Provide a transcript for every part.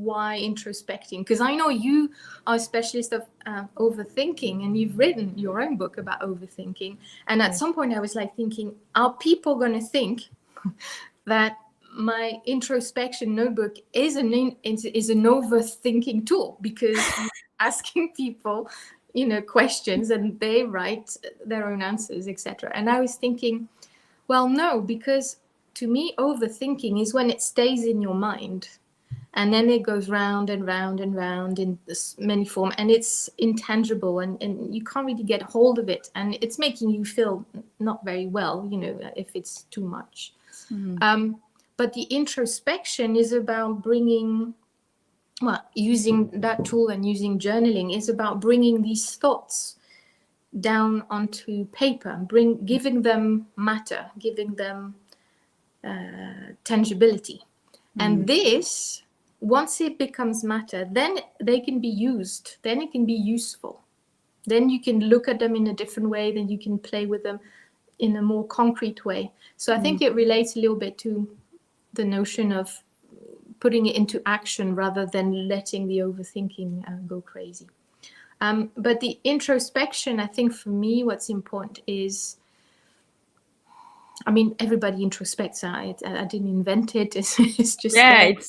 why introspecting? Because I know you are a specialist of overthinking, and you've written your own book about overthinking. And at some point I was like thinking, are people going to think that my introspection notebook is an overthinking tool, because I'm asking people, questions, and they write their own answers, etc. And I was thinking, well, no, because to me, overthinking is when it stays in your mind and then it goes round and round and round in this many form, and it's intangible, and you can't really get hold of it, and it's making you feel not very well, if it's too much. But the introspection is about using that tool and using journaling is about bringing these thoughts down onto paper, giving them matter, giving them tangibility. And this, once it becomes matter, then they can be used, then it can be useful. Then you can look at them in a different way, then you can play with them in a more concrete way. So I think it relates a little bit to the notion of putting it into action rather than letting the overthinking go crazy. But the introspection, I think for me, what's important is, everybody introspects. I didn't invent it. It's just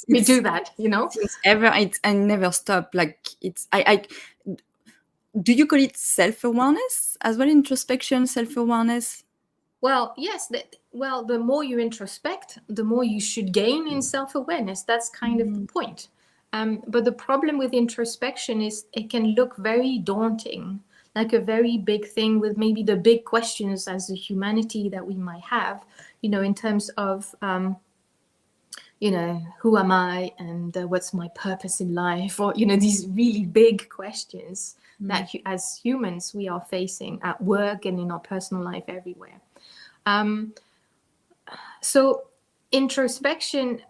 we do that, It's and never stop. Like do you call it self-awareness as well? Introspection, self-awareness. Well, yes. The more you introspect, the more you should gain in self-awareness. That's kind of the point. But the problem with introspection is it can look very daunting, like a very big thing with maybe the big questions as a humanity that we might have, in terms of, who am I, and what's my purpose in life, or, these really big questions that as humans we are facing at work and in our personal life everywhere. So introspection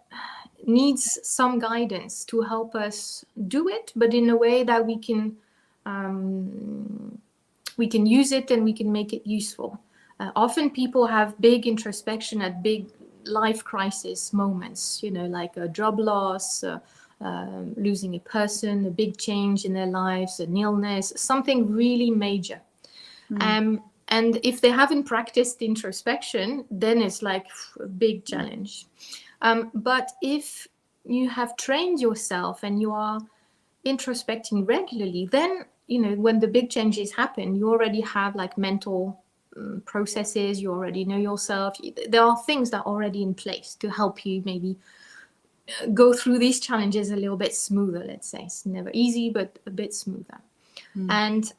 needs some guidance to help us do it, but in a way that we can use it and we can make it useful. Often people have big introspection at big life crisis moments, like a job loss, losing a person, a big change in their lives, an illness, something really major. And if they haven't practiced introspection, then it's like a big challenge. But if you have trained yourself and you are introspecting regularly, then, when the big changes happen, you already have like mental processes, you already know yourself. There are things that are already in place to help you maybe go through these challenges a little bit smoother, let's say. It's never easy, but a bit smoother. And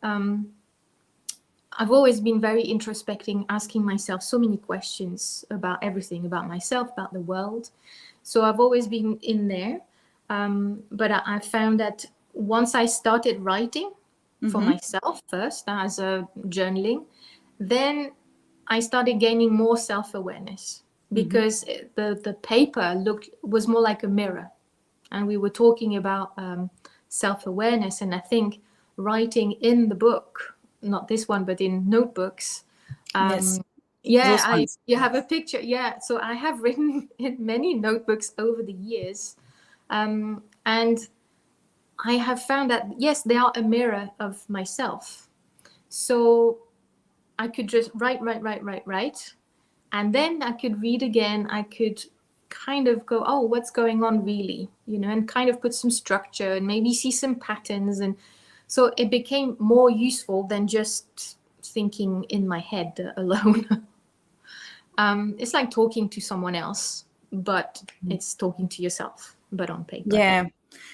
I've always been very introspecting, asking myself so many questions about everything, about myself, about the world. So I've always been in there. But I found that once I started writing for myself first as a journaling, then I started gaining more self-awareness, because the paper was more like a mirror. And we were talking about self-awareness. And I think writing in the book, not this one, but in notebooks. You have a picture. Yeah. So I have written in many notebooks over the years. And I have found that, yes, they are a mirror of myself. So I could just write. And then I could read again. I could kind of go, oh, what's going on really? And kind of put some structure and maybe see some patterns. And so it became more useful than just thinking in my head alone. It's like talking to someone else, but it's talking to yourself, but on paper. Yeah,